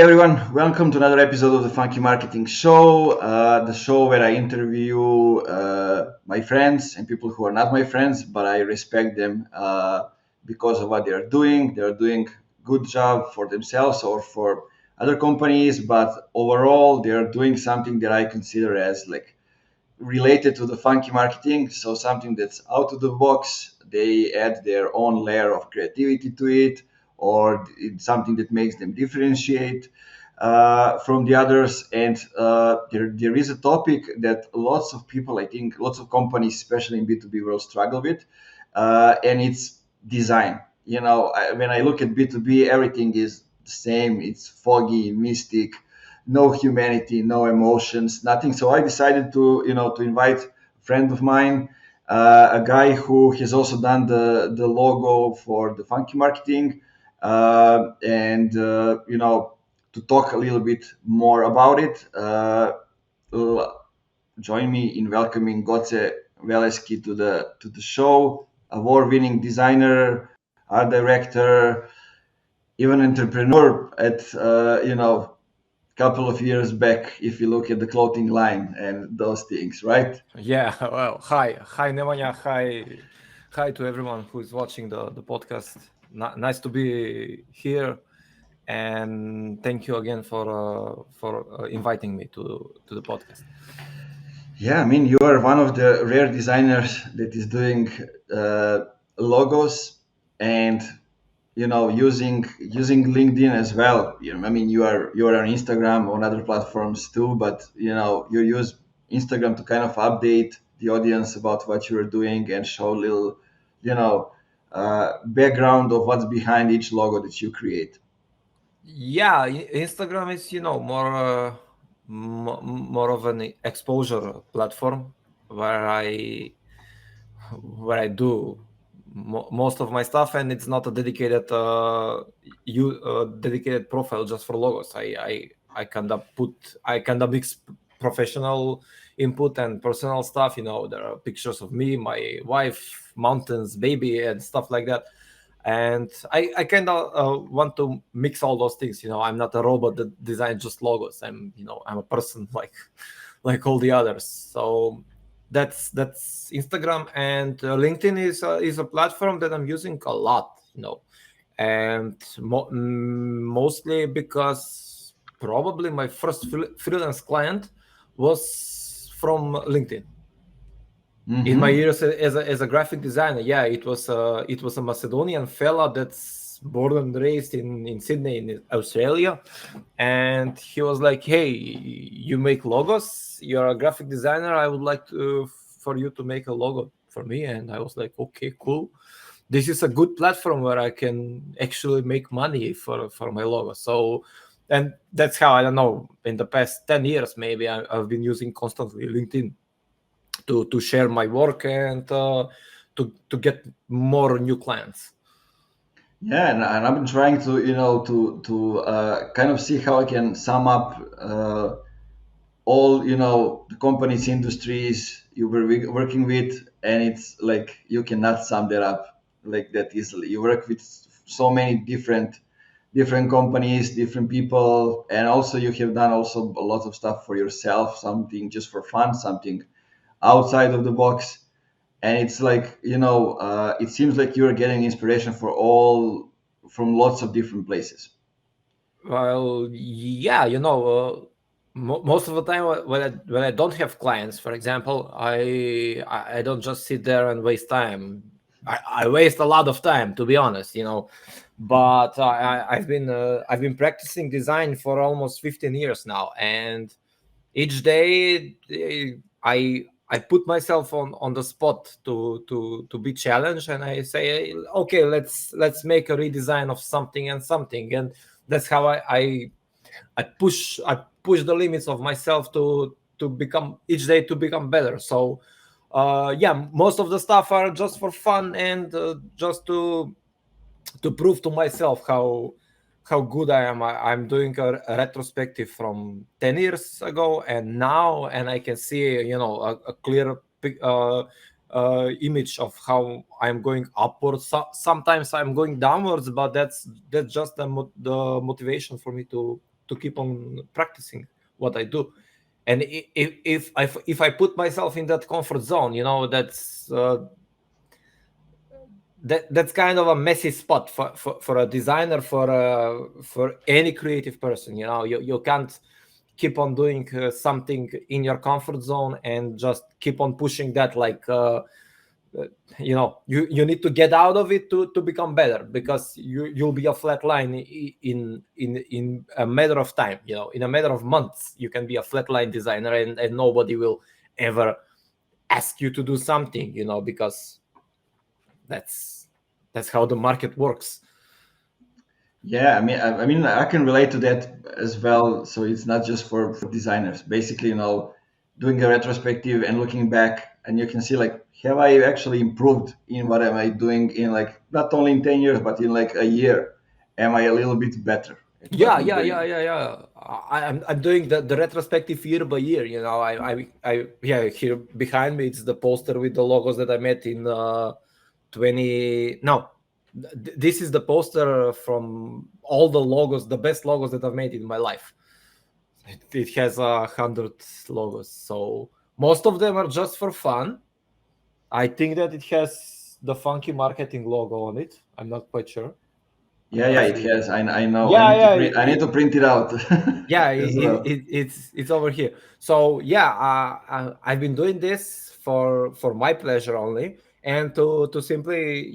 everyone, welcome to another episode of the Funky Marketing Show, the show where I interview my friends and people who are not my friends, but I respect them because of what they are doing. They are doing good job for themselves or for other companies, but overall they are doing something that I consider as like related to the funky marketing. So something that's out of the box. They add their own layer of creativity to it, or it's something that makes them differentiate from the others. And there is a topic that lots of people, I think, lots of companies, especially in B2B world, struggle with, and it's design. When I look at B2B, everything is the same. It's foggy, mystic, no humanity, no emotions, nothing. So I decided to invite a friend of mine, a guy who has also done the logo for the Funky Marketing, and to talk a little bit more about it. Join me in welcoming Goce Veleski to the show. Award-winning designer, art director, even entrepreneur at couple of years back, if you look at the clothing line and those things, right? Yeah, well, hi, Nemanja, hi to everyone who is watching the podcast. Nice to be here, and thank you again for inviting me to the podcast. Yeah, I mean, you are one of the rare designers that is doing logos and using LinkedIn as well. I mean, you are on Instagram, on other platforms too, but you use Instagram to kind of update the audience about what you're doing and show a little you know background of what's behind each logo that you create. Yeah, Instagram is more of an exposure platform where I do most of my stuff, and it's not a dedicated profile just for logos. I kind of mix professional input and personal stuff. There are pictures of me, my wife, mountains, baby, and stuff like that. And I kind of want to mix all those things. I'm not a robot that designs just logos. I'm a person like all the others. So that's Instagram. And LinkedIn is a platform that I'm using a lot. And mostly because probably my first freelance client was from LinkedIn. In my Mm-hmm. years as a graphic designer, yeah, it was a Macedonian fella that's born and raised in Sydney, in Australia. And he was like, hey, you make logos, you're a graphic designer, I would like for you to make a logo for me. And I was like, okay, cool, this is a good platform where I can actually make money for my logo. So, and that's how, I don't know, in the past 10 years maybe, I've been using constantly LinkedIn to share my work and to get more new clients. Yeah, and I've been trying to kind of see how I can sum up all the companies, industries you were working with, and it's like you cannot sum that up like that easily. You work with so many different companies, different people, and also you have done also a lot of stuff for yourself, something just for fun, something outside of the box. And it's like it seems like you're getting inspiration from lots of different places. Well, yeah, most of the time when I don't have clients, for example, I don't just sit there and waste time. I waste a lot of time, to be honest. But I've been practicing design for almost 15 years now, and each day I put myself on the spot to be challenged, and I say, okay, let's make a redesign of something and something. And that's how I push the limits of myself to become each day, to become better. So yeah, most of the stuff are just for fun, and just to prove to myself how good I am. I'm doing a retrospective from 10 years ago and now, and I can see a clear image of how I'm going upwards. Sometimes I'm going downwards, but that's just the motivation for me to to keep on practicing what I do. And if I put myself in that comfort zone, that's kind of a messy spot for a designer, for any creative person. You can't keep on doing something in your comfort zone and just keep on pushing that, like you need to get out of it to become better, because you'll be a flat line in a matter of time. In a matter of months you can be a flatline designer, and nobody will ever ask you to do something, because that's how the market works. Yeah, I mean, I can relate to that as well. So it's not just for designers. Basically, doing a retrospective and looking back, and you can see like, have I actually improved in what am I doing in, like, not only in 10 years, but in like a year? Am I a little bit better at what Yeah, I'm yeah, yeah, doing? yeah, yeah. I'm doing the retrospective year by year. Yeah. Here behind me, it's the poster with the logos that I made in 20. No, this is the poster from all the logos, the best logos that I've made in my life. It has 100 logos, so most of them are just for fun. I think that it has the funky marketing logo on it. I'm not quite sure. I Yeah, yeah, can't it see it. has. I know. I Yeah, need to yeah. print. I need to print it out Yeah, as well. it's over here. So yeah, I've been doing this for my pleasure only, and to simply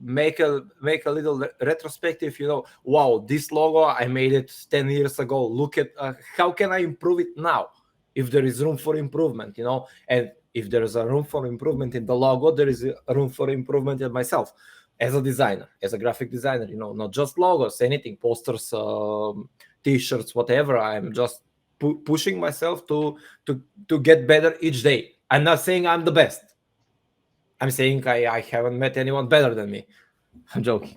make a little retrospective. Wow, this logo I made it 10 years ago. Look at how can I improve it now, if there is room for improvement. And if there is a room for improvement in the logo, there is a room for improvement in myself as a designer, as a graphic designer. Not just logos, anything, posters, t-shirts, whatever. I'm just pushing myself to get better each day. I'm not saying I'm the best. I'm saying I haven't met anyone better than me. I'm joking.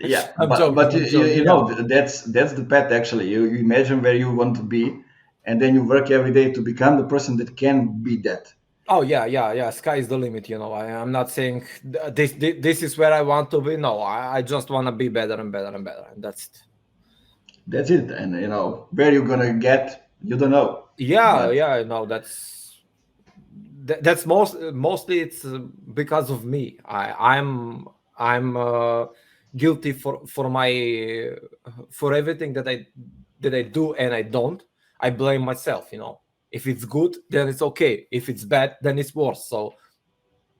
Yeah, I'm but joking. but I'm joking. Yeah. that's the path actually. You imagine where you want to be, and then you work every day to become the person that can be that. Oh yeah, yeah, yeah. Sky is the limit. I'm not saying this is where I want to be. No, I just want to be better and better and better, and that's it. That's it. And where you're gonna get, you don't know. Yeah, But yeah. No, that's mostly it's because of me. I'm guilty for everything that I do and I don't. I blame myself. If it's good, then it's okay. If it's bad, then it's worse. So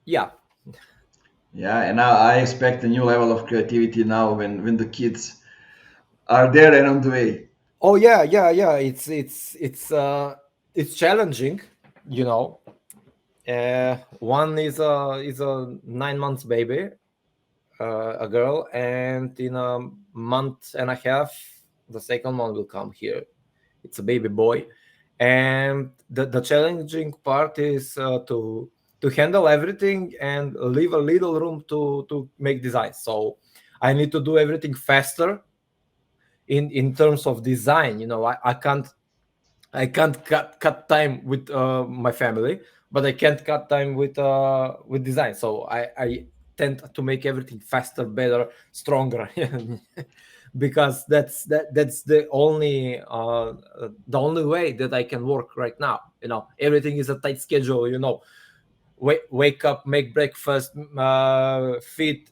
yeah. yeah, and now I expect a new level of creativity now when the kids are there and on the way. Oh yeah, yeah, yeah. It's challenging. You know, One is a 9 months baby, a girl, and in a month and a half, the second one will come here. It's a baby boy, and the challenging part is to handle everything and leave a little room to make designs. So I need to do everything faster in terms of design. I can't cut time with my family, but I can't cut time with design. So I tend to make everything faster, better, stronger, because that's the only way that I can work right now. Everything is a tight schedule. Wake up, make breakfast, feed,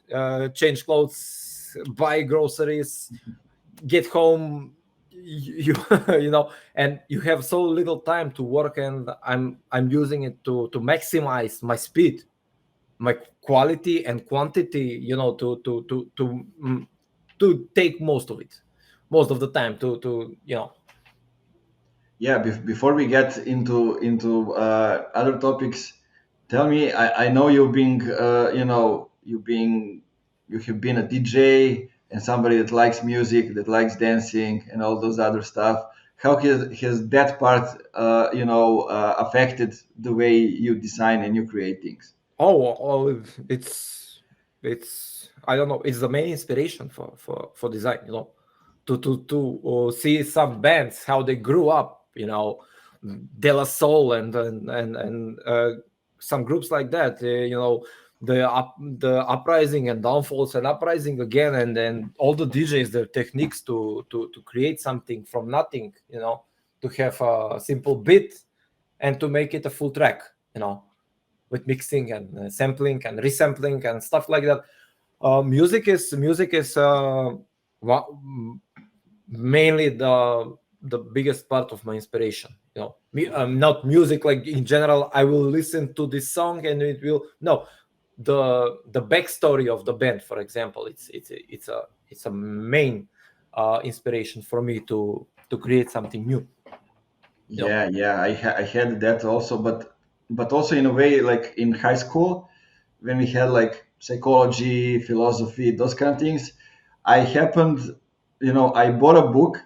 change clothes, buy groceries, get home. You and you have so little time to work, and I'm using it to maximize my speed, my quality and quantity, to take most of it, most of the time, to. Yeah, before we get into other topics, tell me. I know you have been a DJ and somebody that likes music, that likes dancing, and all those other stuff. How has that part affected the way you design and you create things? Oh, it's I don't know. It's the main inspiration for design. To see some bands how they grew up. De La Soul and some groups like that. the uprising and downfalls and uprising again, and then all the DJs, their techniques to create something from nothing, to have a simple beat and to make it a full track, with mixing and sampling and resampling and stuff like that. Music is mainly the biggest part of my inspiration. Not music like in general. I will listen to this song and it will no the backstory of the band, for example. It's a main inspiration for me to create something new. Yeah. I had that also, but also in a way, like in high school, when we had like psychology, philosophy, those kind of things, I happened, I bought a book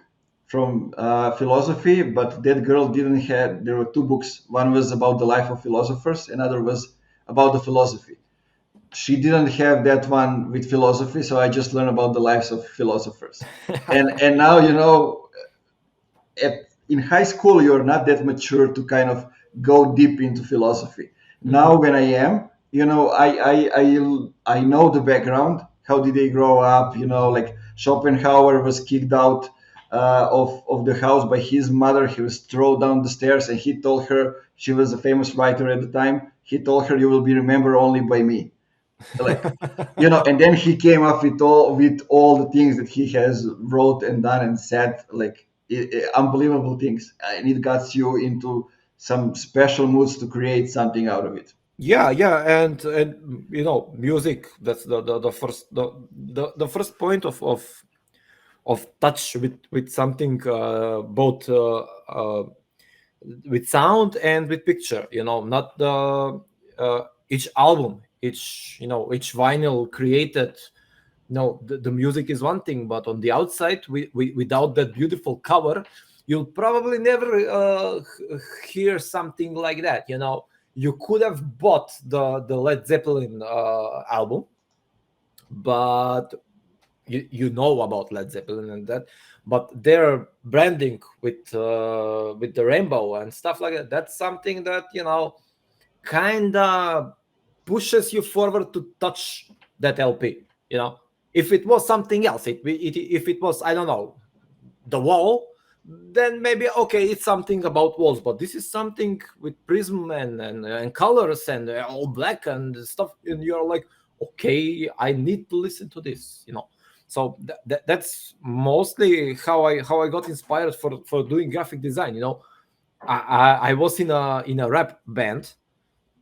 from philosophy, but that girl didn't have. There were two books. One was about the life of philosophers, another was about the philosophy. She didn't have that one with philosophy, so I just learned about the lives of philosophers. And now, in high school you're not that mature to kind of go deep into philosophy. Now when I am, I know the background. How did they grow up? Like Schopenhauer was kicked out of the house by his mother. He was thrown down the stairs, and he told her, she was a famous writer at the time, he told her, you will be remembered only by me. Like, and then he came up with all the things that he has wrote and done and said, like unbelievable things, and it got you into some special moods to create something out of it. Yeah, and music. That's the first point of touch with something, both with sound and with picture. Not the each album, each vinyl created. No, the music is one thing, but on the outside, without that beautiful cover, you'll probably never hear something like that. You could have bought the Led Zeppelin album, but you know about Led Zeppelin and that, but their branding with the rainbow and stuff like that, that's something that kind of pushes you forward to touch that LP. If it was something else, if it was, I don't know, the wall, then maybe okay, it's something about walls. But this is something with prism and colors and all black and stuff, and you're like, okay, I need to listen to this. So that's mostly how I got inspired for doing graphic design. I was in a rap band,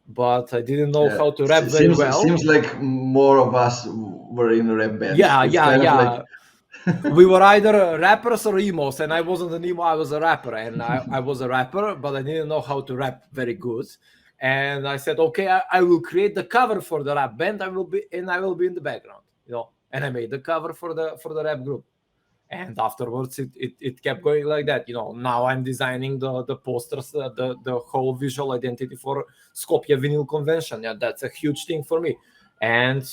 but I didn't know how to rap very well. Seems like more of us were in a rap band. Yeah, It's yeah, kind of yeah. like We were either rappers or emos, and I wasn't an emo. I was a rapper, and I was a rapper, but I didn't know how to rap very good. And I said, okay, I will create the cover for the rap band. I will be in the background. And I made the cover for the rap group. And afterwards, it kept going like that. Now I'm designing the posters, the whole visual identity for Skopje Vinyl Convention. Yeah, that's a huge thing for me. And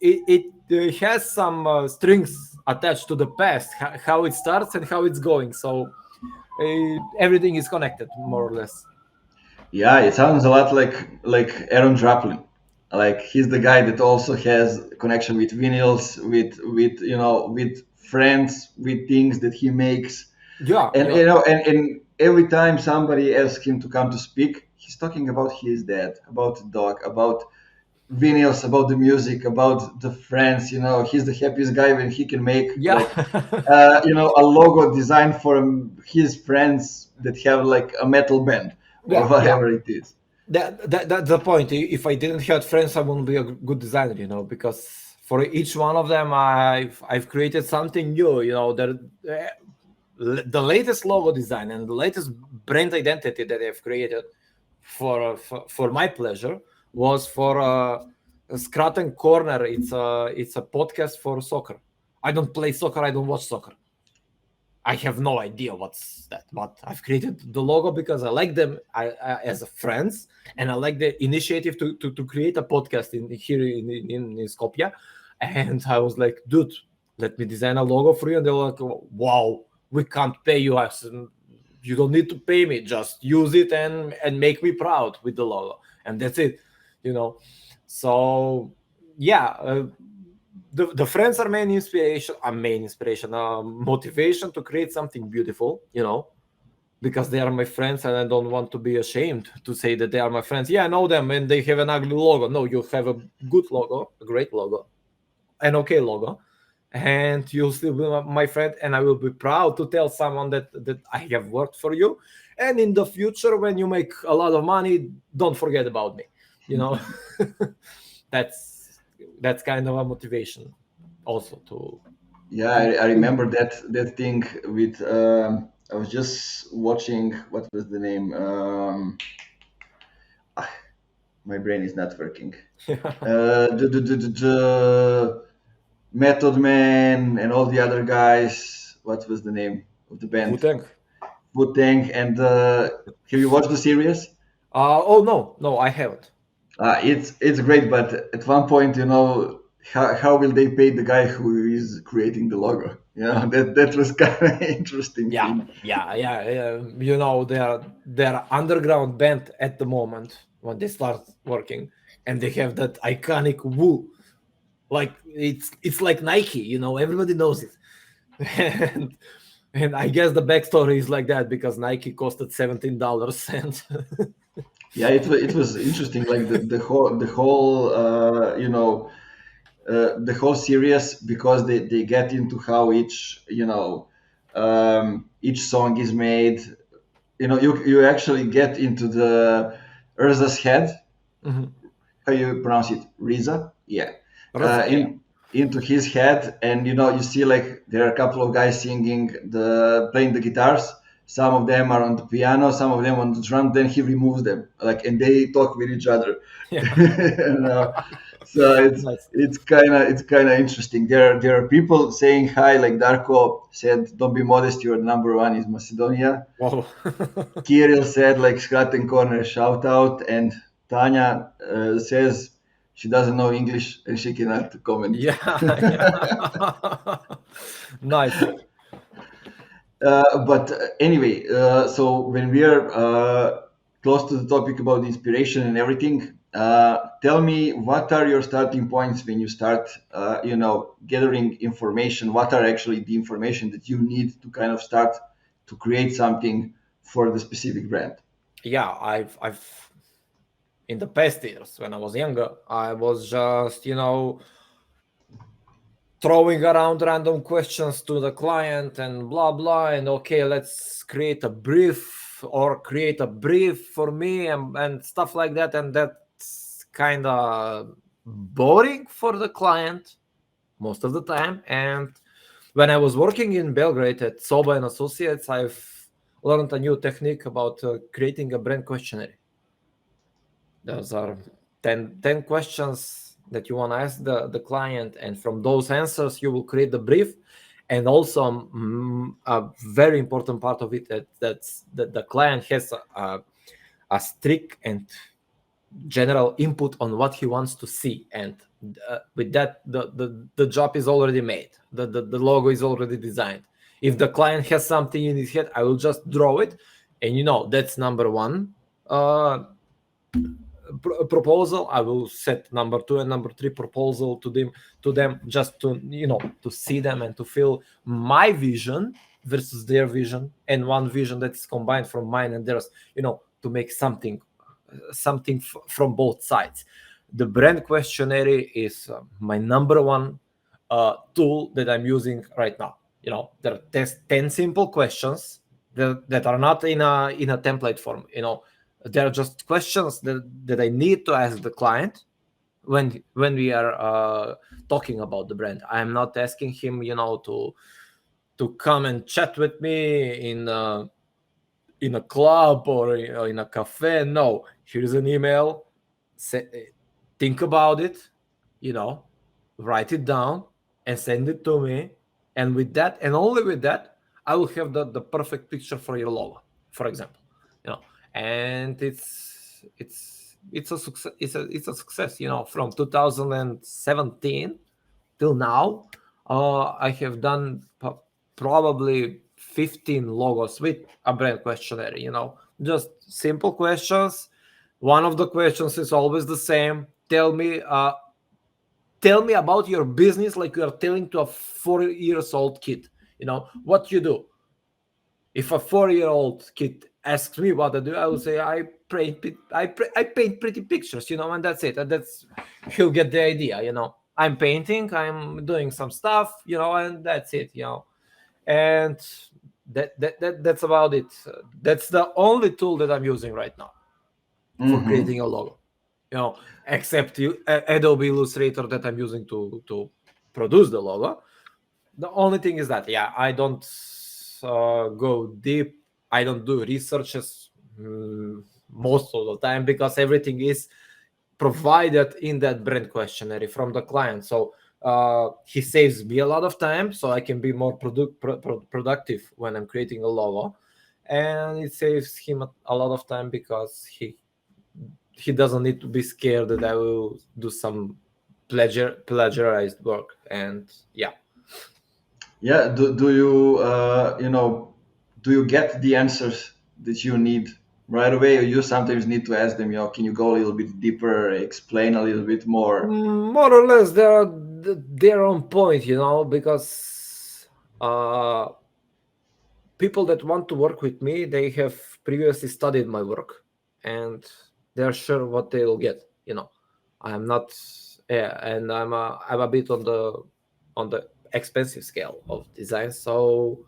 it has some strings attached to the past, how it starts and how it's going. So everything is connected, more or less. yeah, it sounds a lot like Aaron Draplin. Like he's the guy that also has connection with vinyls, with friends, with things that he makes. Yeah, And yeah. and every time somebody asks him to come to speak, he's talking about his dad, about the dog, about vinyls, about the music, about the friends. He's the happiest guy when he can make Yeah. like a logo designed for his friends that have like a metal band or Yeah, yeah. whatever it is. That's the point. If I didn't have friends, I wouldn't be a good designer, because for each one of them, I've created something new. The latest logo design and the latest brand identity that I've created for my pleasure was for Scratten Corner. It's a podcast for soccer. I don't play soccer. I don't watch soccer. I have no idea what's that, but I've created the logo because I like them as friends, and I like the initiative to create a podcast here in Skopje. And I was like, dude, let me design a logo for you. And they were like, wow, we can't pay you. I said, you don't need to pay me. Just use it and make me proud with the logo. And that's it. you know. So yeah, the friends are motivation to create something beautiful, you know, because they are my friends and I don't want to be ashamed to say that they are my friends. Yeah, I know them and they have an ugly logo. No, you have a good logo, a great logo, an okay logo, and you'll still be my friend, and I will be proud to tell someone that I have worked for you. And in the future, when you make a lot of money, don't forget about me. You know, that's that's kind of a motivation also to Yeah, to, I to remember that thing with. I was just watching. What was the name? My brain is not working. The Method Man and all the other guys. What was the name of the band? Wu-Tang. Wu Tang. And have you watched the series? Oh no, I haven't. It's great, but at one point, how will they pay the guy who is creating the logo? That was kind of interesting Yeah, thing. yeah. You know, they're underground band at the moment when they start working, and they have that iconic Wu. Like it's like Nike, you know, everybody knows it. and and I guess the backstory is like that because Nike costed $17 and Yeah, it was interesting. Like the whole the whole series, because they get into how each song is made. You actually get into the Urza's head. Mhm. How you pronounce it? Riza? Yeah. Raza, yeah. Into his head, and you see like there are a couple of guys singing, the playing the guitars. Some of them are on the piano, some of them on the drum. Then he removes them, like, and they talk with each other. Yeah. and, so Nice. it's kind of interesting. There are people saying hi, like Darko said, "Don't be modest. You're number one is Macedonia." Wow. Kirill said, like, Scrat Corner shout out, and Tanya says she doesn't know English and she cannot comment. Yeah, yeah. Nice. But anyway, so when we are close to the topic about inspiration and everything, tell me, what are your starting points when you start, gathering information? What are actually the information that you need to kind of start to create something for the specific brand? Yeah, I've in the past years when I was younger, I was just, you know, throwing around random questions to the client and blah blah, and okay, let's create a brief or create a brief for me and stuff like that, and that's kind of boring for the client most of the time. And when I was working in Belgrade at Soba and Associates, I've learned a new technique about creating a brand questionnaire. Those are 10 questions that you want to ask the client, and from those answers you will create the brief. And also a very important part of it, that the client has a strict and general input on what he wants to see, and with that the job is already made, the logo is already designed. If the client has something in his head, I will just draw it, and you know, that's number one proposal. I will set number two and number three proposal to them just to, you know, to see them and to feel my vision versus their vision, and one vision that is combined from mine and theirs, you know, to make something from both sides. The brand questionnaire is my number one tool that I'm using right now. You know, there are 10 simple questions that are not in a template form. You know, they're just questions that I need to ask the client when we are talking about the brand. I'm not asking him, you know, to come and chat with me in a club or in a cafe. No, here's an email. Say, think about it, you know, write it down and send it to me. And with that, and only with that, I will have the perfect picture for your logo, for example. You know, and it's a success. It's a success. You know, from 2017 till now, I have done probably 15 logos with a brand questionnaire. You know, just simple questions One of the questions is always the same. Tell me about your business like you are telling to a 4 years old kid. What you do. If a 4-year-old kid asks me what I do, I will say I paint pretty pictures, and that's it. And that's he'll get the idea. I'm painting, I'm doing some stuff, and that's it. And that's about it. That's the only tool that I'm using right now for Mm-hmm. creating a logo. Except Adobe Illustrator that I'm using to produce the logo. The only thing is that I don't go deep. I don't do researches most of the time because everything is provided in that brand questionnaire from the client. So he saves me a lot of time, so I can be more productive when I'm creating a logo, and it saves him a lot of time because he doesn't need to be scared that I will do some plagiarized work. And Yeah. Do you do you get the answers that you need right away, or you sometimes need to ask them, can you go a little bit deeper, explain a little bit more? more or less they're on point, because people that want to work with me, they have previously studied my work, and they're sure what they'll get. I'm not, and I'm a bit on the expensive scale of design. So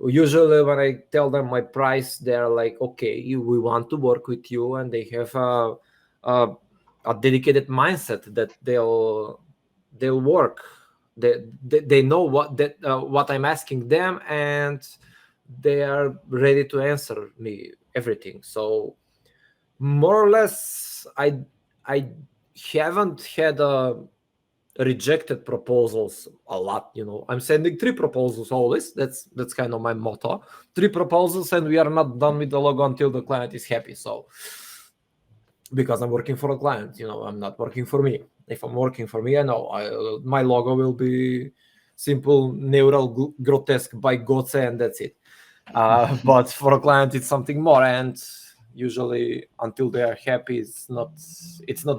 usually when I tell them my price, they're like, okay, we want to work with you, and they have a, a dedicated mindset that they'll work. They know what I'm asking them, and they are ready to answer me everything. So more or less, I haven't had rejected proposals a lot. I'm sending 3 proposals always. That's kind of my motto. 3 proposals, and we are not done with the logo until the client is happy. So because I'm working for a client, I'm not working for me. If I'm working for me, I know my logo will be simple, neural, grotesque by Goce, and that's it. But for a client, it's something more, and usually until they are happy, it's not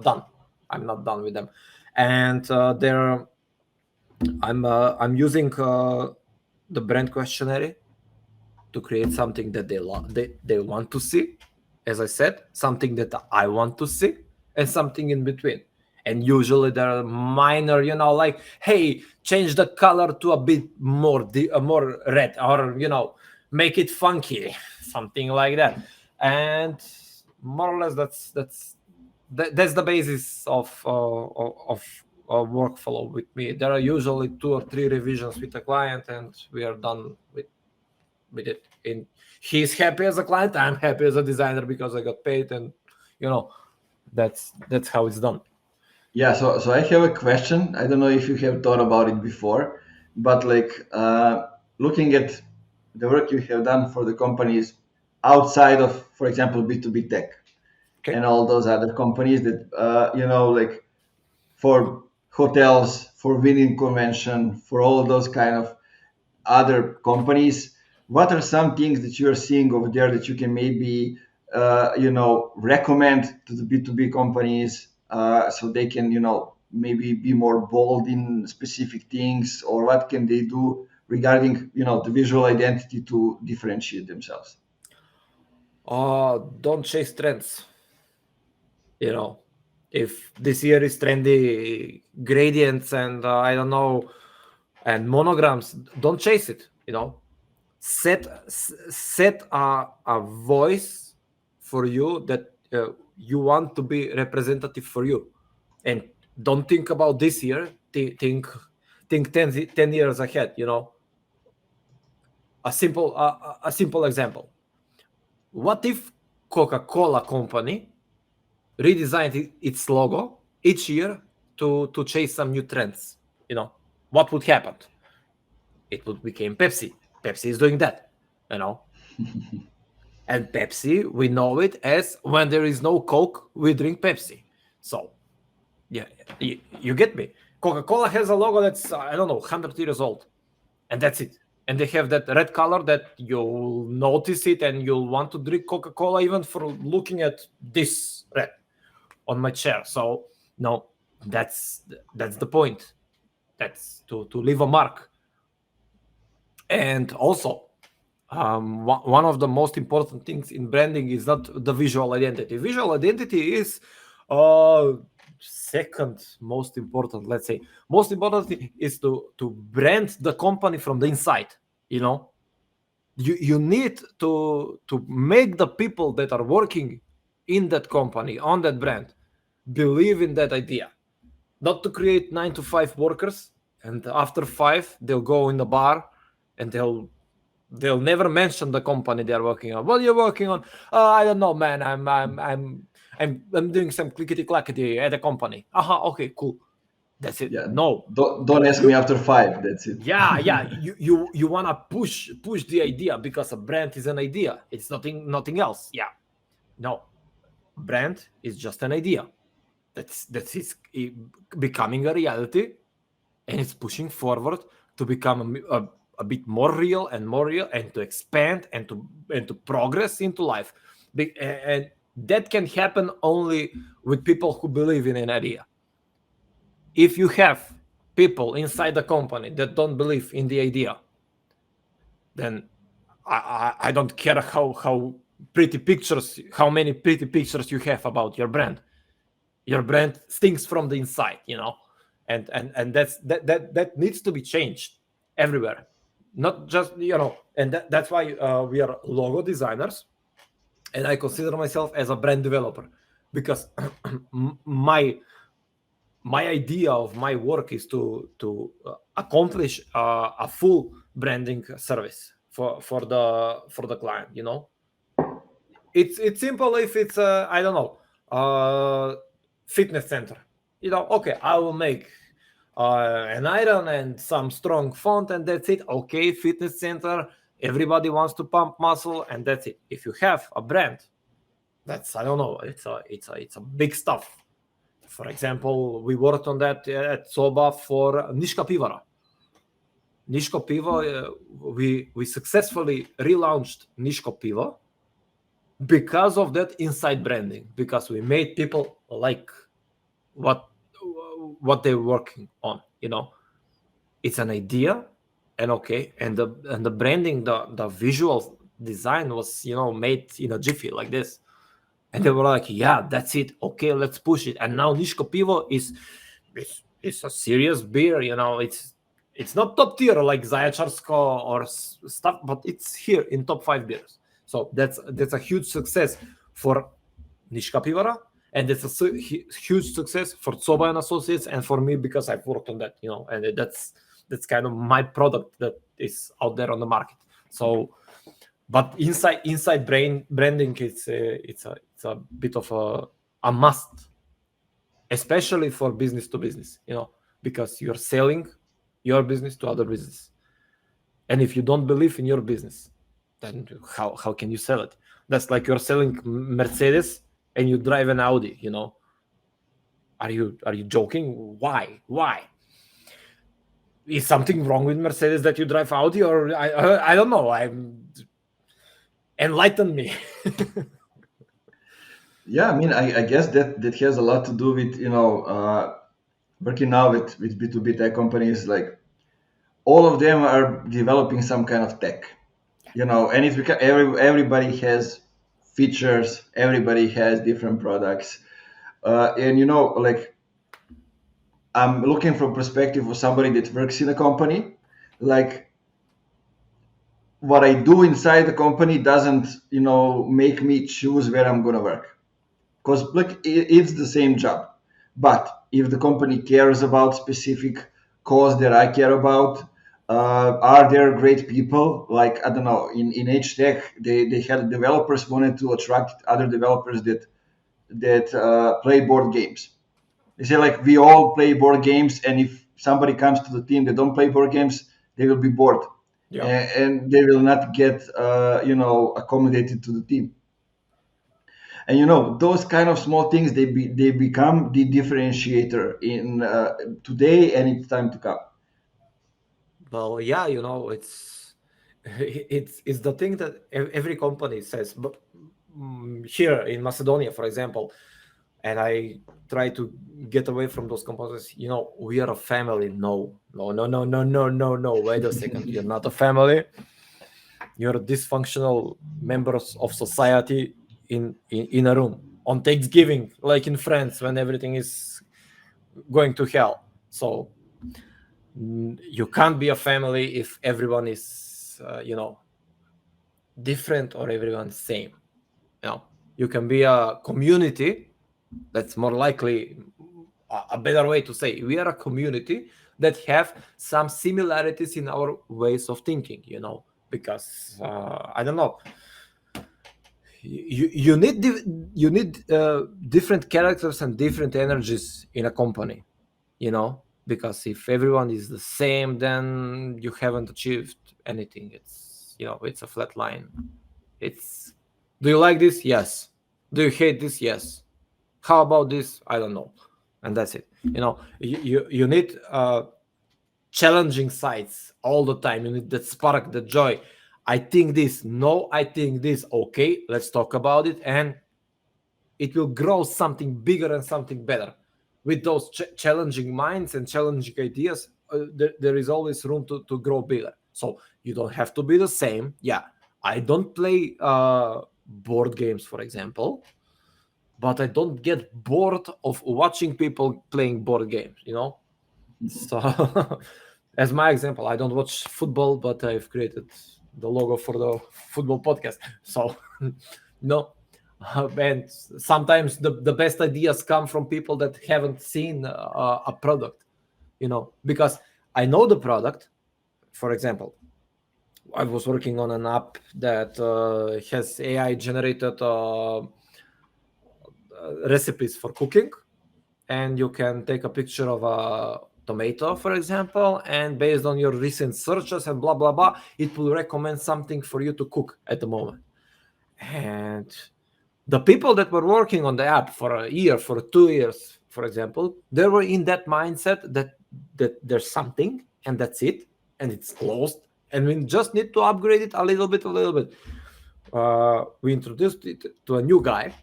done. I'm not done with them, and I'm using the brand questionnaire to create something that they want to see. As I said, something that I want to see, and something in between. And usually there are minor, like, hey, change the color to a bit more red, or make it funky, something like that. And more or less that's the basis of workflow with me. There are usually 2 or 3 revisions with a client, and we are done with it. And he's happy as a client, I'm happy as a designer because I got paid, and that's how it's done. Yeah, so I have a question. I don't know if you have thought about it before, but like looking at the work you have done for the companies outside of, for example, B2B tech Okay. and all those other companies that, like for hotels, for winning convention, for all those kind of other companies, what are some things that you are seeing over there that you can maybe recommend to the B2B companies, so they can maybe be more bold in specific things, or what can they do regarding the visual identity to differentiate themselves? Don't chase trends. you know if this year is trendy gradients, and I don't know, and monograms, don't chase it. Set a voice for you that you want to be representative for you, and don't think about this year. Think 10 years ahead. A simple example: what if Coca-Cola company redesigned its logo each year to chase some new trends? What would happen? It would become Pepsi. Pepsi is doing that. you know And Pepsi, we know it as when there is no Coke, we drink Pepsi. So, yeah, you get me. Coca-Cola has a logo that's, I don't know, 100 years old. And that's it. and they have that red color that you'll notice it and you'll want to drink Coca-Cola even for looking at this red on my chair. So no, that's the point. That's to leave a mark. And also, one of the most important things in branding is not the visual identity. Visual identity is second most important. Let's say most important thing is to brand the company from the inside. You know, you need to make the people that are working in that company on that brand believe in that idea. Not to create 9 to 5 workers, and after 5 they'll go in the bar and they'll never mention the company they're working on. What are you working on? I don't know, man. I'm doing some clickety clackety at a company. Okay, cool. That's it. Yeah. No, Don't ask me after 5. That's it. yeah. You wanna push the idea because a brand is an idea. It's nothing else. Yeah. No, brand is just an idea. That's becoming a reality, and it's pushing forward to become a bit more real and to expand and to progress into life. And that can happen only with people who believe in an idea. If you have people inside the company that don't believe in the idea, then I don't care how many pretty pictures you have about your brand. Your brand stinks from the inside, and that needs to be changed everywhere, not just and that's why we are logo designers, and I consider myself as a brand developer, because my idea of my work is to accomplish a full branding service for the client. It's simple. If it's I don't know, fitness center, okay, I will make an iron and some strong font, and that's it. Okay, fitness center, everybody wants to pump muscle, and that's it. If you have a brand, that's, I don't know, it's a big stuff. For example, we worked on that at Soba for Niška Pivara. Niško Pivo, we successfully relaunched Niško Pivo because of that inside branding, because we made people like what they're working on. It's an idea, and okay, and the branding, the visual design was made in a jiffy like this, and they were like, yeah, that's it, okay, let's push it. And now Niško Pivo is a serious beer. It's not top tier like Zaječarsko or stuff, but it's here in top 5 beers. So that's a huge success for Niška Pivara, and it's a huge success for Soba and Associates, and for me, because I've worked on that, and that's kind of my product that is out there on the market. So, but inside branding, it's a bit of a must, especially for business to business, because you're selling your business to other business, and if you don't believe in your business, then how can you sell it? That's like you're selling Mercedes and you drive an Audi. Are you joking? Why is something wrong with Mercedes that you drive Audi? Or I don't know. Enlighten me. Yeah, I mean, I guess that has a lot to do with working now with B2B tech companies. Like, all of them are developing some kind of tech, and it's because everybody has features, everybody has different products, and like, I'm looking from perspective of somebody that works in a company. Like, what I do inside the company doesn't make me choose where I'm gonna work, because like it's the same job. But if the company cares about specific cause that I care about, are there great people? Like, I don't know, in H-Tech, they had developers wanted to attract other developers that play board games. They say, like, we all play board games, and if somebody comes to the team that don't play board games, they will be bored. Yeah. And they will not get accommodated to the team. And those kind of small things, they become the differentiator in today and in time to come. Well, yeah, it's the thing that every company says. But here in Macedonia, for example, and I try to get away from those composers. We are a family. No, no, no, no, no, no, no, no. Wait a second. You're not a family. You're dysfunctional members of society in a room on Thanksgiving, like in France, when everything is going to hell. So you can't be a family if everyone is, different or everyone's same. You can be a community. That's more likely a better way to say we are a community that have some similarities in our ways of thinking, because I don't know, you need different characters and different energies in a company, because if everyone is the same, then you haven't achieved anything. It's a flat line. It's, do you like this? Yes. Do you hate this? Yes. How about this? I don't know. And that's it. You need challenging sides all the time. You need that spark, the joy. I think this. No, I think this. Okay, let's talk about it, and it will grow something bigger and something better. With those challenging minds and challenging ideas, there is always room to grow bigger. So you don't have to be the same. Yeah, I don't play board games, for example, but I don't get bored of watching people playing board games, So, as my example, I don't watch football, but I've created the logo for the football podcast. So, no. And sometimes the best ideas come from people that haven't seen a product, because I know the product. For example, I was working on an app that has AI generated recipes for cooking, and you can take a picture of a tomato, for example, and based on your recent searches and blah blah blah, it will recommend something for you to cook at the moment. And the people that were working on the app for a year, for 2 years, for example, they were in that mindset that there's something and that's it, and it's closed, and we just need to upgrade it a little bit, we introduced it to a new guy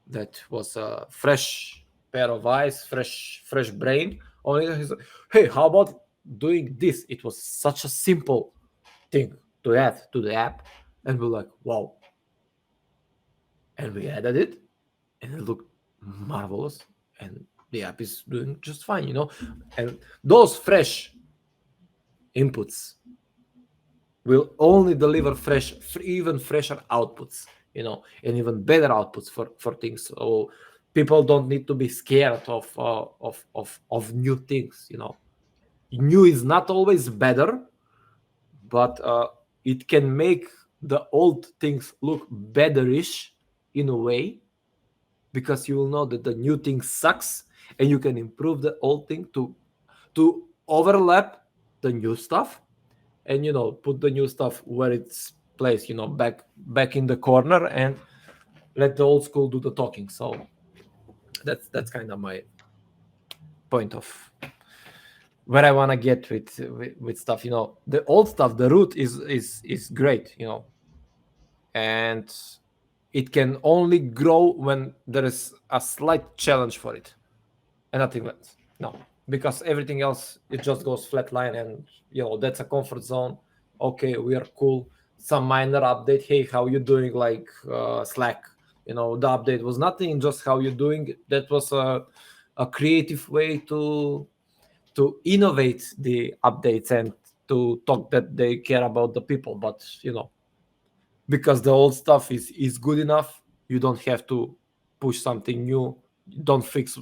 that was a fresh pair of eyes, fresh brain. Only he's like, hey, how about doing this? It was such a simple thing to add to the app, and we're like, wow. And we added it, and it looked marvelous, and the app is doing just fine, And those fresh inputs will only deliver even fresher outputs, and even better outputs for things. So people don't need to be scared of new things. New is not always better, but it can make the old things look betterish in a way, because you will know that the new thing sucks, and you can improve the old thing to overlap the new stuff, and put the new stuff where it's placed, back in the corner, and let the old school do the talking. So that's kind of my point of where I want to get with stuff. The old stuff, the root is great, and it can only grow when there is a slight challenge for it, and nothing less. No, because everything else, it just goes flatline, and that's a comfort zone. Okay, we are cool. Some minor update. Hey, how you doing? Like Slack. The update was nothing. Just how you doing. That was a creative way to innovate the updates and to talk that they care about the people. But because the old stuff is good enough, you don't have to push something new. Don't fix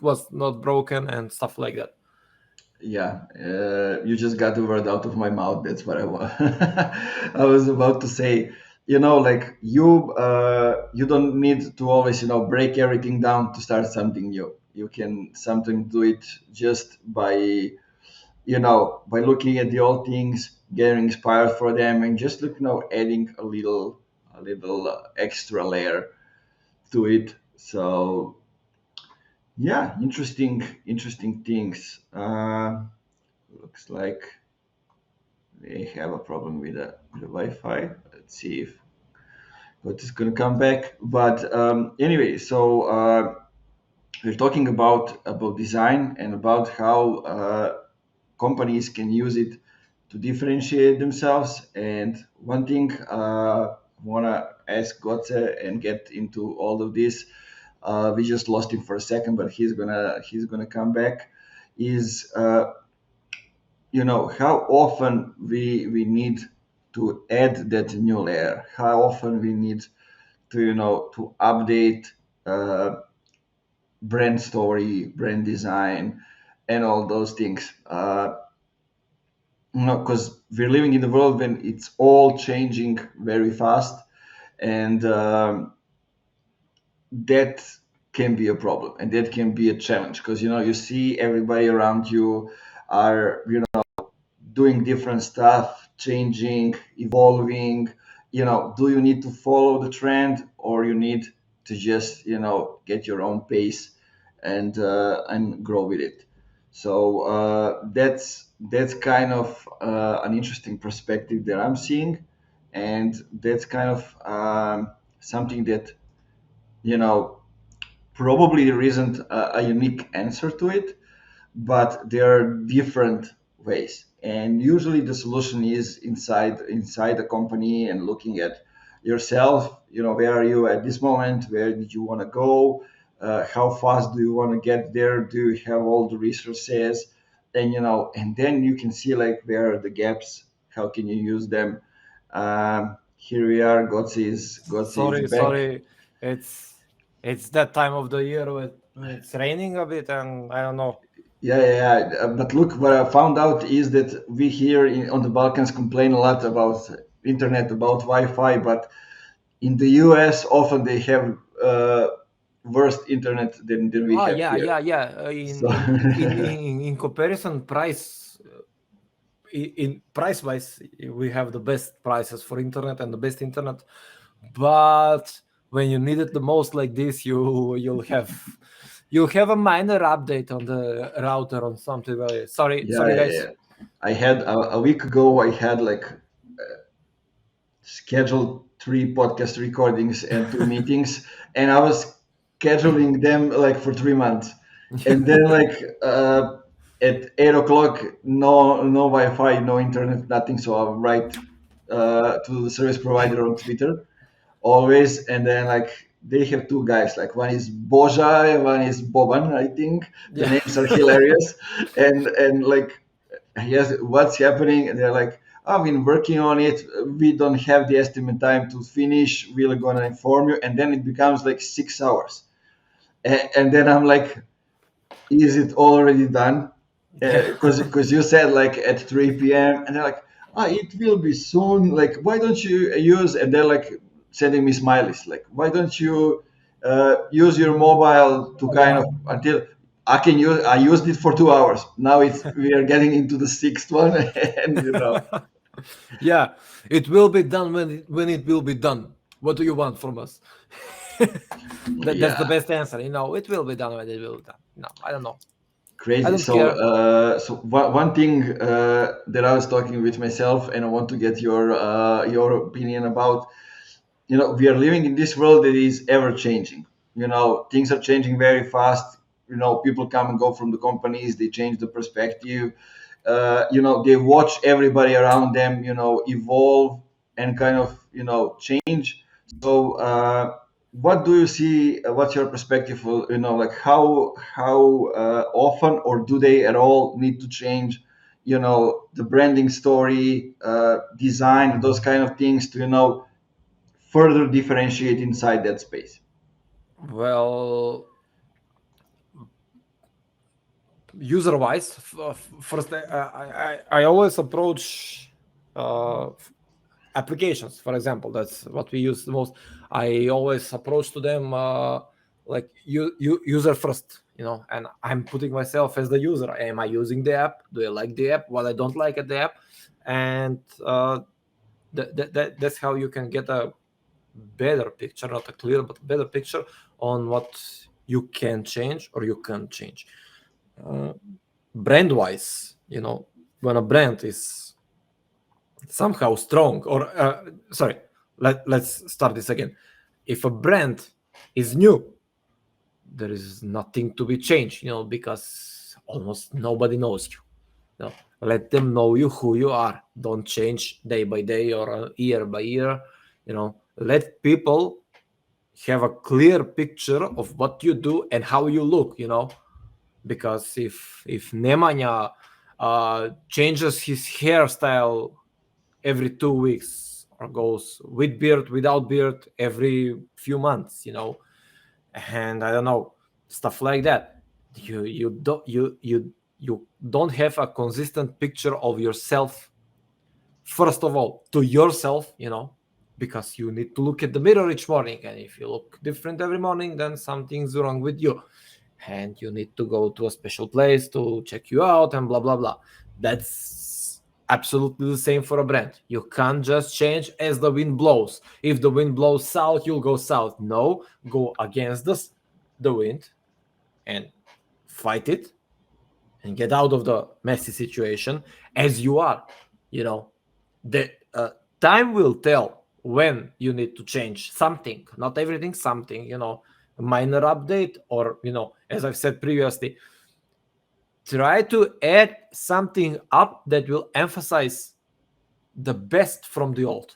what's not broken and stuff like that. Yeah, you just got the word out of my mouth. That's what I was. I was about to say. Like you don't need to always, break everything down to start something new. You can something do it just by, by looking at the old things, getting inspired for them, and just adding a little extra layer to it. So yeah, interesting things. Looks like We have a problem with the Wi-Fi. Let's see if what is going to come back. But anyway, so we're talking about design and about how companies can use it to differentiate themselves. And one thing I want to ask Goce and get into all of this. We just lost him for a second, but he's gonna come back. Is how often we need to add that new layer, how often we need to to update uh, brand story, brand design, and all those things. Because we're living in a world when it's all changing very fast, and that can be a problem, and that can be a challenge, because you see everybody around you are doing different stuff, changing, evolving. Do you need to follow the trend, or you need to just get your own pace and grow with it? So that's kind of an interesting perspective that I'm seeing, and that's kind of something that you know probably there isn't a unique answer to it, but there are different ways, and usually the solution is inside the company and looking at yourself. Where are you at this moment? Where did you want to go? How fast do you want to get there? Do you have all the resources? And then you can see like where are the gaps, how can you use them. Here we are. Goce is Sorry, back. sorry. It's it's that time of the year when it's raining a bit, and I don't know. Yeah. But look, what I found out is that we here on the Balkans complain a lot about internet, about Wi-Fi, but in the US, often they have worse internet than we Ah, have yeah, here. yeah, yeah. So In comparison, in price wise, we have the best prices for internet and the best internet. But when you need it the most, like this, you'll have a minor update on the router on something. Sorry, yeah, sorry, yeah, yeah. guys. I had a week ago. I had like scheduled 3 podcast recordings and 2 meetings, and I was scheduling them like for 3 months, and then like at 8 o'clock, no Wi-Fi, no internet, nothing. So I'll write to the service provider on Twitter always, and then like they have two guys, like one is Boja and one is Boban, I think. The Yeah. names are hilarious, and like yes, what's happening? And they're like, I've been working on it. We don't have the estimate time to finish. We're gonna inform you. And then it becomes like 6 hours. And then I'm like, is it already done? Yeah. Because you said like at 3 p.m. and they're like, it will be soon. Like, why don't you use? And they're like sending me smileys. Like, why don't you use your mobile to kind Yeah. of until I can use? I used it for 2 hours. Now we are getting into the sixth one, and Yeah, it will be done when it will be done. What do you want from us? That's the yeah, best answer. It will be done when it will be done. No, I don't know. I crazy. don't So, care. one thing that I was talking with myself, and I want to get your opinion about. We are living in this world that is ever changing. Things are changing very fast. People come and go from the companies. They change the perspective. They watch everybody around them evolve and kind of change. So what do you see, what's your perspective for like how often, or do they at all need to change the branding story, design, those kind of things to further differentiate inside that space? Well, user-wise, first I always approach applications. For example, that's what we use the most. I always approach to them like user first, and I'm putting myself as the user. Am I using the app? Do I like the app? What I don't like at the app? And that's how you can get a better picture, not a clear but better picture on what you can change or you can't change. Brand wise, when a brand is somehow strong, or sorry, let's start this again. If a brand is new, there is nothing to be changed, because almost nobody knows you. Let them know you who you are. Don't change day by day or year by year. Let people have a clear picture of what you do and how you look. Because if Nemanja changes his hairstyle every 2 weeks, or goes with beard, without beard every few months, and I don't know, stuff like that, you don't have a consistent picture of yourself. First of all, to yourself, because you need to look at the mirror each morning, and if you look different every morning, then something's wrong with you, and you need to go to a special place to check you out, and blah blah blah. That's absolutely the same for a brand. You can't just change as the wind blows. If the wind blows south, you'll go south. No, go against the wind and fight it and get out of the messy situation as you are. The time will tell when you need to change something, not everything, something, a minor update, or as I've said previously, try to add something up that will emphasize the best from the old.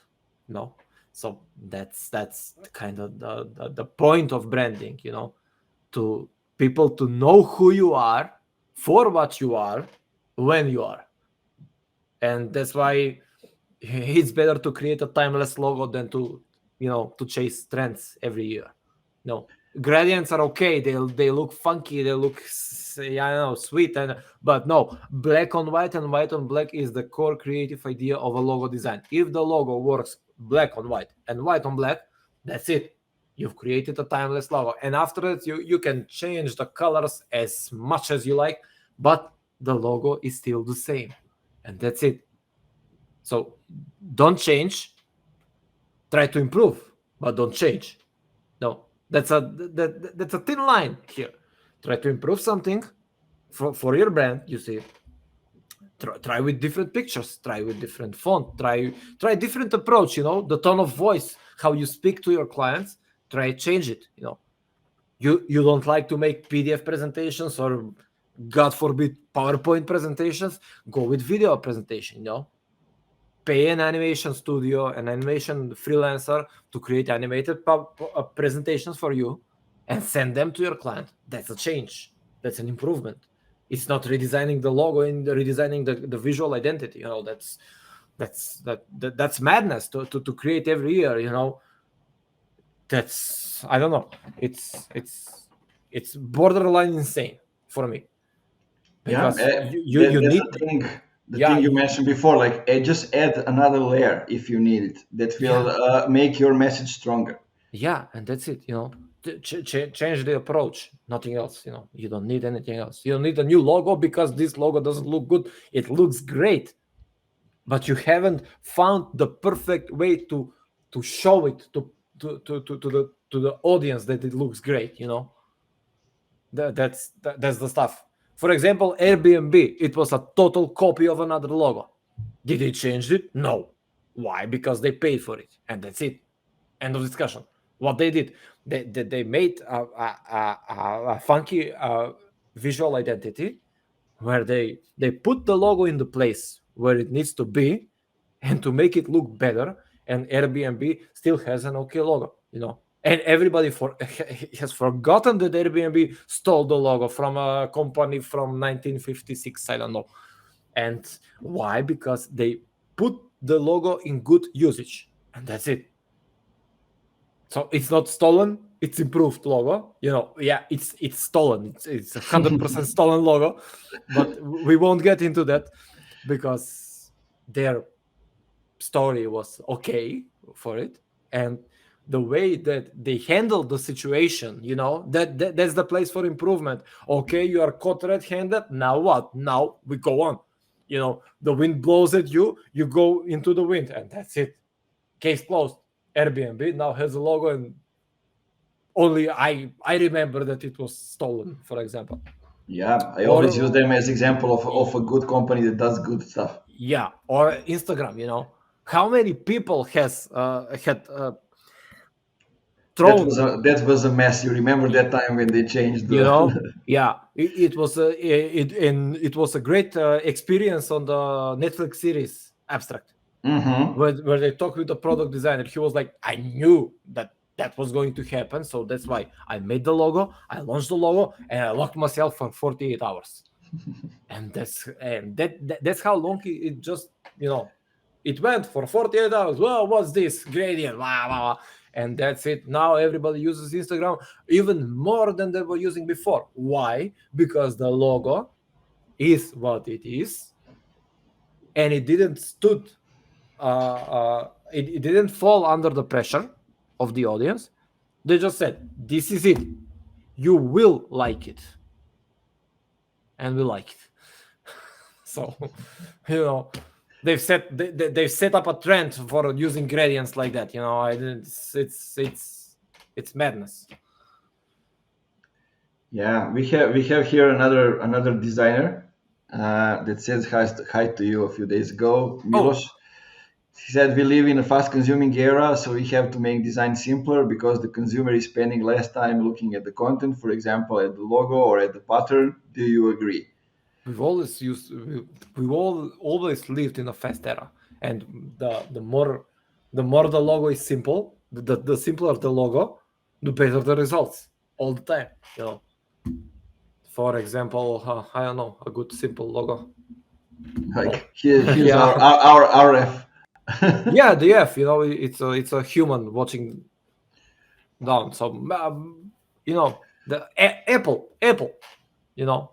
So that's kind of the point of branding, to people to know who you are, for what you are, when you are. And that's why it's better to create a timeless logo than to chase trends every year. No, gradients are okay, they look funky, they look, I don't know, sweet, but no, black on white and white on black is the core creative idea of a logo design. If the logo works black on white and white on black, that's it. You've created a timeless logo, and after that you can change the colors as much as you like, but the logo is still the same, and that's it. So don't change, try to improve, but don't change. No, that's a thin line here. Try to improve something for your brand. You see, try with different pictures, try with different font, try different approach. The tone of voice, how you speak to your clients. Try change it. You don't like to make PDF presentations, or God forbid PowerPoint presentations. Go with video presentation. Pay an animation studio, an animation freelancer to create animated presentations for you and send them to your client. That's a change. That's an improvement. It's not redesigning the logo and redesigning the visual identity. That's madness to create every year. That's, I don't know. It's borderline insane for me, Yeah, because you that's need, the thing. The yeah, thing you mentioned before, like just add another layer if you need it. That will make your message stronger. yeah, and that's it. Change the approach, nothing else. You don't need anything else. You don't need a new logo because this logo doesn't look good. It looks great, but you haven't found the perfect way to show it to the audience that it looks great. That's the stuff. For example, Airbnb, it was a total copy of another logo. Did they change it? No. Why? Because they paid for it, and that's it. End of discussion. What they did, they made a funky visual identity, where they put the logo in the place where it needs to be, and to make it look better. And Airbnb still has an okay logo. And everybody has forgotten that Airbnb stole the logo from a company from 1956. I don't know. And why? Because they put the logo in good usage, and that's it. So it's not stolen, it's improved logo. Yeah, it's stolen. It's 100% stolen logo, but we won't get into that, because their story was okay for it, and the way that they handled the situation, that's the place for improvement. Okay, you are caught red-handed. Now what? Now we go on. The wind blows at you, you go into the wind, and that's it. Case closed. Airbnb now has a logo, and only I remember that it was stolen, for example. Yeah, I always use Or them as example of a good company that does good stuff. yeah, or Instagram. How many people has had thrown, That was a mess. You remember that time when they changed you the know yeah, it was a great experience on the Netflix series Abstract, hmm where they talk with the product designer. He was like, I knew that was going to happen, so that's why I made the logo, I launched the logo, and I locked myself for 48 hours. And that's how long it just, it went for 48 hours. Well, what's this gradient? Blah, blah, blah. And that's it. Now everybody uses Instagram even more than they were using before. Why? Because the logo is what it is, and it didn't stood it didn't fall under the pressure of the audience. They just said, this is it, you will like it, and we like it. So they've set up a trend for using gradients like that. It's madness. Yeah, we have here another designer that says hi to you a few days ago, Milos. Oh, He said we live in a fast consuming era, so we have to make design simpler because the consumer is spending less time looking at the content, for example, at the logo or at the pattern. Do you agree? we've all always lived in a fast era, and the more the logo is simple, the simpler the logo, the better the results all the time. For example, I don't know, a good simple logo. Like here's our Yeah, RF. yeah, the F. It's a human watching down. So the Apple. You know,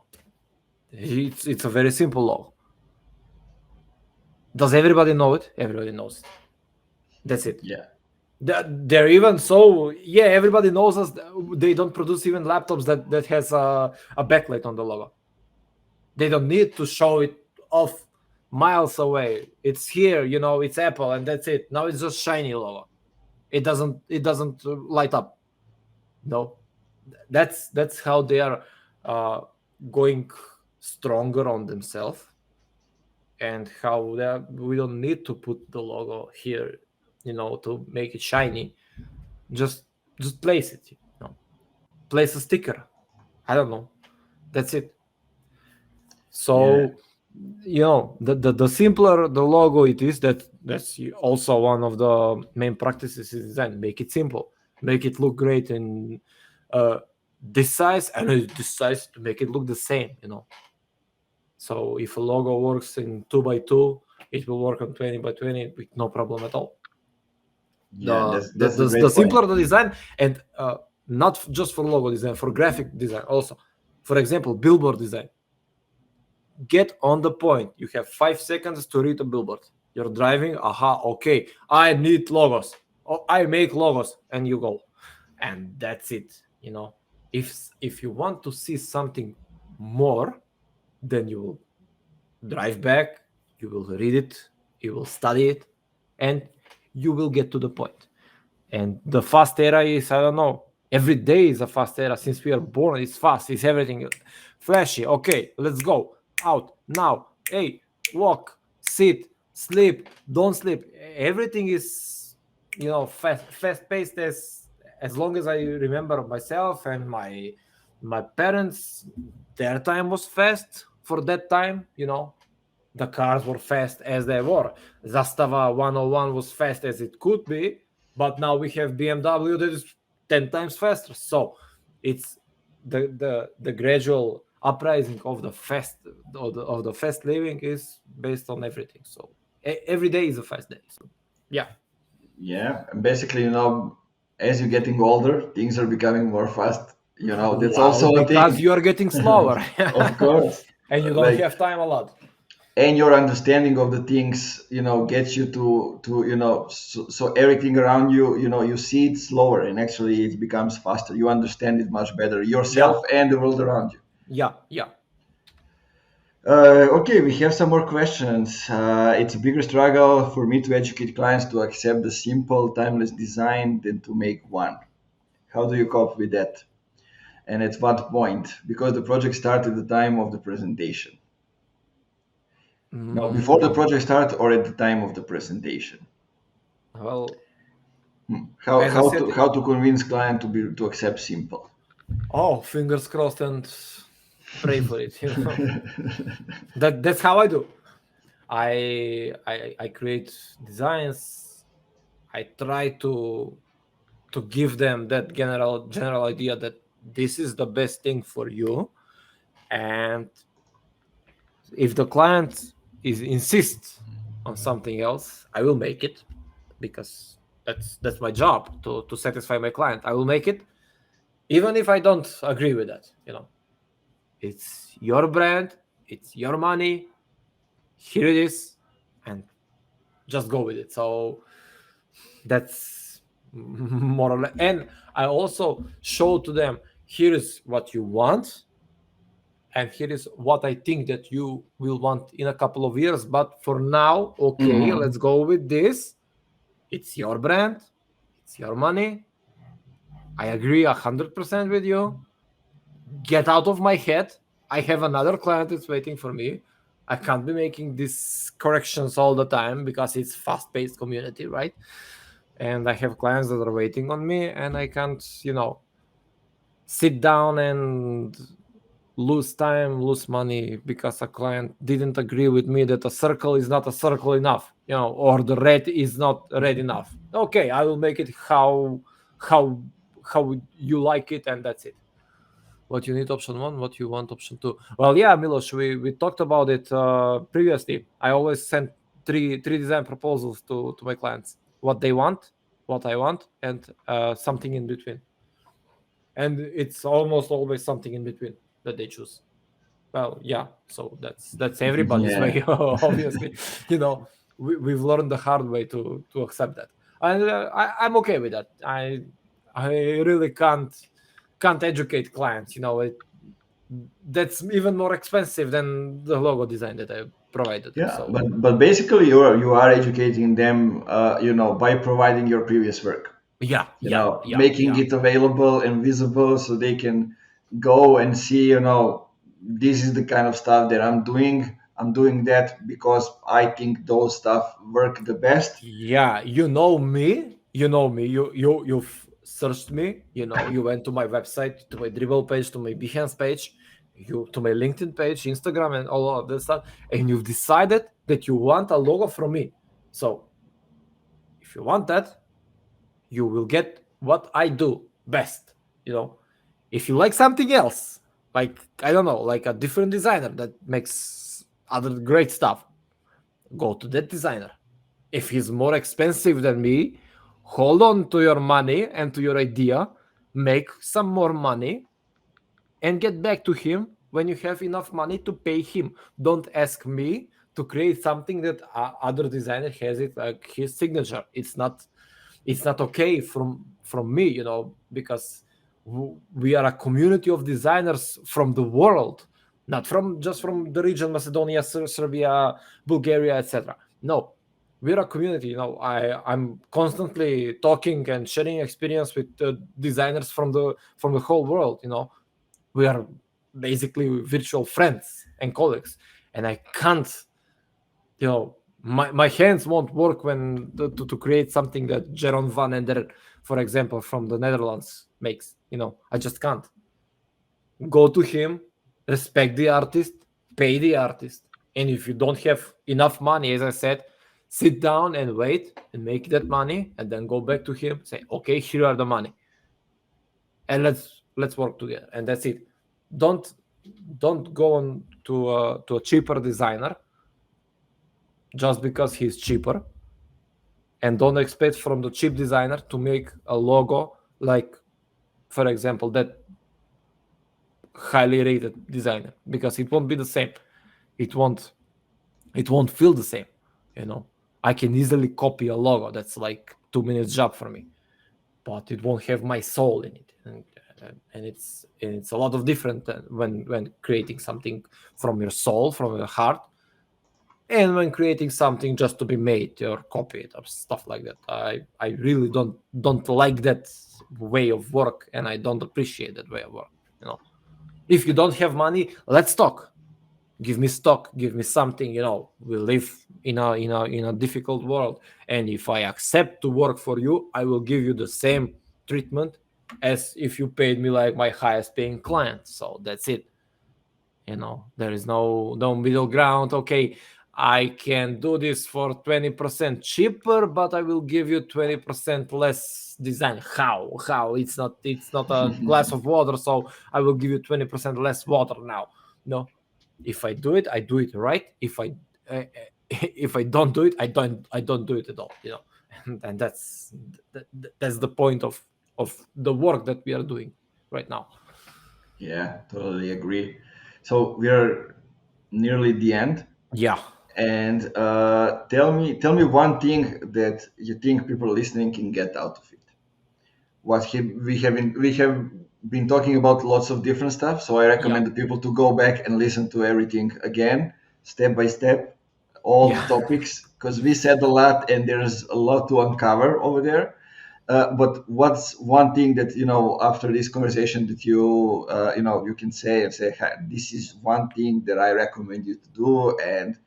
it's a very simple logo. Does everybody know it? Everybody knows it. That's it. Yeah. They're even so, yeah, everybody knows us. They don't produce even laptops that has a backlight on the logo. They don't need to show it off miles away. It's here, it's Apple, and that's it. Now it's just shiny logo. It doesn't light up. No, that's how they are going stronger on themselves, and how we don't need to put the logo here, to make it shiny. Just place it. Place a sticker. I don't know. That's it. Yeah. So the simpler the logo it is, that's also one of the main practices in design. Make it simple, make it look great in this size, and this size to make it look the same. So if a logo works in 2x2, it will work on 20x20 with no problem at all. Yeah, the the, that's a the, the great point. simpler the design, and not just for logo design, for graphic design also. For example, billboard design. Get on the point. You have 5 seconds to read a billboard. You're driving. Aha, okay. I need logos. Oh, I make logos, and you go, and that's it. If you want to see something more, then you will drive back. You will read it. You will study it, and you will get to the point. And the fast era is, I don't know, every day is a fast era. Since we are born, it's fast. It's everything flashy. Okay, let's go out now. Hey, walk, sit, sleep, don't sleep. Everything is, fast paced. As long as I remember myself and my parents, their time was fast for that time. The cars were fast as they were. Zastava 101 was fast as it could be, but now we have BMW that is 10 times faster. So it's the gradual uprising of the fast living is based on everything. So every day is a fast day. So yeah. Yeah, and basically, as you're getting older, things are becoming more fast. That's Wow, also a because thing. you are getting slower. Of course. And you don't Like, have time a lot. and your understanding of the things, gets you to so everything around you, you see it slower, and actually it becomes faster. You understand it much better, Yeah. yourself and the world around you. Yeah. Yeah. Okay, we have some more questions. It's a bigger struggle for me to educate clients to accept the simple, timeless design than to make one. How do you cope with that? and at what point, because the project started at the time of the presentation. No, before the project starts or at the time of the presentation. Well, How as I how said, to how to convince client to accept simple. oh, fingers crossed and pray for it. That's how I do. I create designs. I try to give them that general idea that this is the best thing for you, and if the client insists on something else, I will make it, because that's my job to satisfy my client. I will make it even if I don't agree with that. It's your brand, it's your money, here it is, and just go with it. So that's more or less. And I also show to them, here is what you want, and here is what I think that you will want in a couple of years. But for now, okay, let's go with this. It's your brand, it's your money. I agree 100% with you. Get out of my head. I have another client that's waiting for me. I can't be making these corrections all the time because it's fast-paced community, right? And I have clients that are waiting on me, and I can't, sit down and lose time, lose money because a client didn't agree with me that a circle is not a circle enough, or the red is not red enough. Okay, I will make it how you like it, and that's it. What you need, option 1, what you want, option 2. Well, yeah, Milos, we talked about it previously. I always send three design proposals to my clients: what they want, what I want, and something in between. And it's almost always something in between that they choose. Well, yeah, so that's everybody's way. Obviously, we've learned the hard way to accept that, and I'm okay with that. I really can't educate clients. That's even more expensive than the logo design that I provided them. Yeah, So but basically you are educating them, by providing your previous work. yeah, Making it available and visible so they can go and see, this is the kind of stuff that I'm doing. I'm doing that because I think those stuff work the best. yeah, me. You've searched me. You went to my website, to my Dribble page, to my Behance page, to my LinkedIn page, Instagram, and all of this stuff, and you've decided that you want a logo from me. So if you want that, you will get what I do best. If you like something else, like, I don't know, like a different designer that makes other great stuff, go to that designer. If he's more expensive than me, hold on to your money and to your idea, make some more money, and get back to him when you have enough money to pay him. Don't ask me to create something that other designer has it like his signature. It's not okay from me, because we are a community of designers from the world, not just from the region Macedonia, Serbia, Bulgaria, etc. No, we're a community. I'm constantly talking and sharing experience with designers from the whole world. We are basically virtual friends and colleagues, and I can't, my hands won't work when to create something that Jeroen van Ender, for example, from the Netherlands makes. I just can't. Go to him, respect the artist, pay the artist, and if you don't have enough money, as I said, sit down and wait and make that money, and then go back to him, say, okay, here are the money, and let's work together, and that's it. Don't go on to a cheaper designer just because he's cheaper, and don't expect from the cheap designer to make a logo like, for example, that highly rated designer, because it won't be the same. It won't feel the same. I can easily copy a logo that's like 2 minutes job for me, but it won't have my soul in it, and it's a lot of different when creating something from your soul, from your heart, and when creating something just to be made or copied or stuff like that. I really don't like that way of work, and I don't appreciate that way of work. You know, if you don't have money, let's talk. Give me stock, give me something. We live in a difficult world, and if I accept to work for you, I will give you the same treatment as if you paid me like my highest paying client. So that's it. There is no middle ground. Okay, I can do this for 20% cheaper, but I will give you 20% less design. How it's not a glass of water, so I will give you 20% less water now. No, if I do it, I do it right. Uh, if I don't do it, I don't do it at all. And that's the point of the work that we are doing right now. Yeah, totally agree. So we are nearly the end, Yeah. and tell me one thing that you think people listening can get out of it. We have been talking about lots of different stuff, so I Yeah. recommend the people to go back and listen to everything again, step by step, all the Yeah. topics, because we said a lot and there's a lot to uncover over there. But what's one thing that after this conversation that you can say and say, "Hey, this is one thing that I recommend you to do, and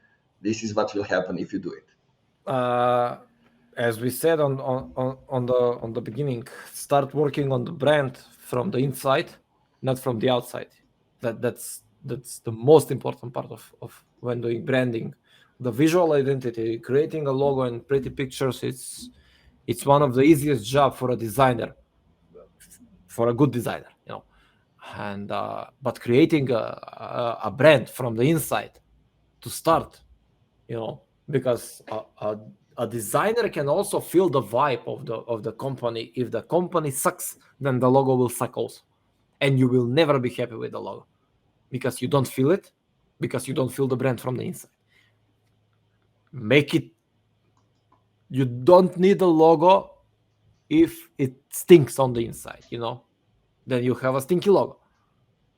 this is what will happen if you do it." uh, as we said on the beginning, start working on the brand from the inside, not from the outside. That's the most important part of when doing branding. The visual identity, creating a logo and pretty pictures, it's one of the easiest job for a designer, for a good designer, and but creating a brand from the inside to start, because a designer can also feel the vibe of the company. If the company sucks, then the logo will suck also, and you will never be happy with the logo because you don't feel it, because you don't feel the brand from the inside. Make it. You don't need a logo if it stinks on the inside. Then you have a stinky logo.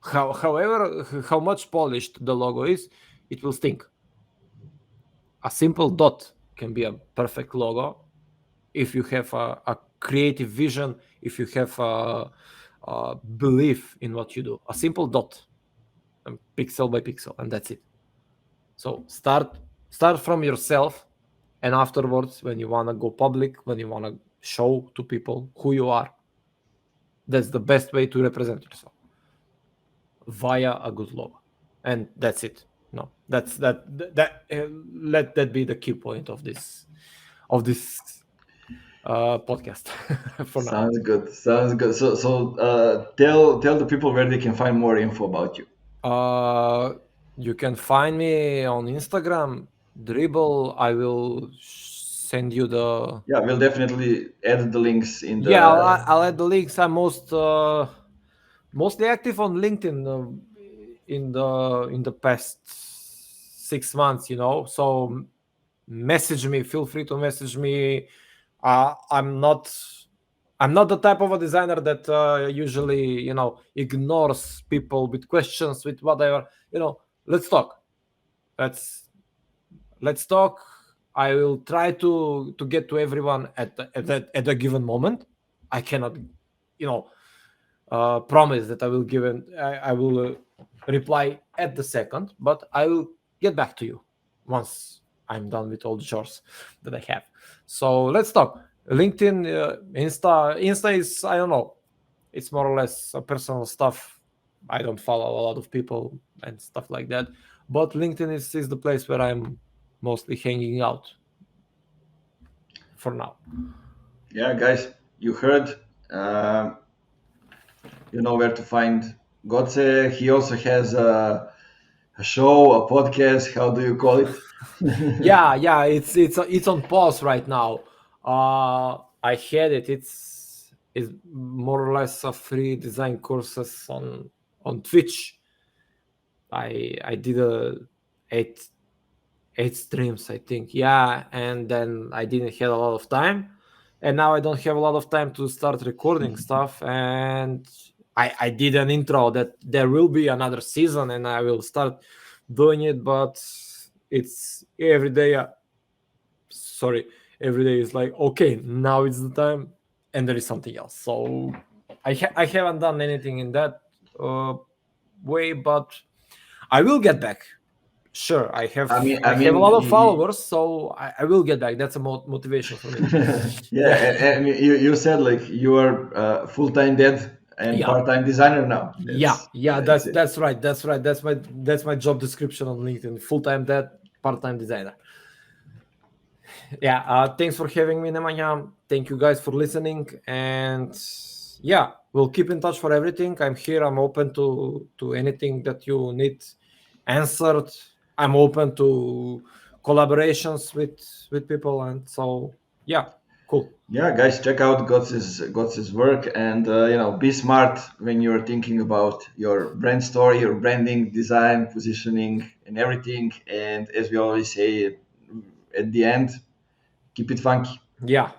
However, how much polished the logo is, it will stink. A simple dot can be a perfect logo if you have a creative vision, if you have a belief in what you do. A simple dot, pixel by pixel, and that's it. So start from yourself, and afterwards, when you want to go public, when you want to show to people who you are, that's the best way to represent yourself, via a good logo, and that's it. No, that's let that be the key point of this podcast for now. Sounds good. Sounds good. So tell the people where they can find more info about you. Uh, you can find me on Instagram, Dribble. I will send you the. Yeah, we'll definitely add the links in Yeah, the. I'll add the links. I'm mostly active on LinkedIn in the past 6 months. So message me. Feel free to message me. I'm not the type of a designer that usually ignores people with questions, with whatever. Let's talk. Let's let's talk. I will try to get to everyone at a given moment. I cannot, you know, promise that I will I will reply at the second, but I will get back to you once I'm done with all the chores that I have. So let's talk. LinkedIn, Insta is, I don't know. It's more or less a personal stuff. I don't follow a lot of people and stuff like that. But LinkedIn is the place where I'm mostly hanging out for now. Yeah, guys, you heard. Um, you know where to find Goce. He also has a show, a podcast. How do you call it? Yeah, it's on pause right now. I had it. It's more or less a free design courses on Twitch. I did eight eight streams, I think. Yeah, and then I didn't have a lot of time, and now I don't have a lot of time to start recording stuff. And I did an intro that there will be another season, and I will start doing it. But it's every day. Sorry, every day is like, okay, now it's the time, and there is something else. So I haven't done anything in that way, but I will get back. Sure, I have I I have a mean, lot of followers, so I will get back. That's a motivation for me. yeah, and you said like you are full-time dad and Yeah. part-time designer now. Yeah, That's it. that's right. That's my job description on LinkedIn. Full-time dad, part-time designer. Yeah, thanks for having me, Nemanja. Thank you guys for listening, and yeah, we'll keep in touch for everything. I'm here. I'm open to anything that you need answered. I'm open to collaborations with people, and so yeah, cool. Yeah, guys, check out Goce's work, and be smart when you're thinking about your brand story, your branding, design, positioning, and everything. And as we always say, at the end, keep it funky. Yeah,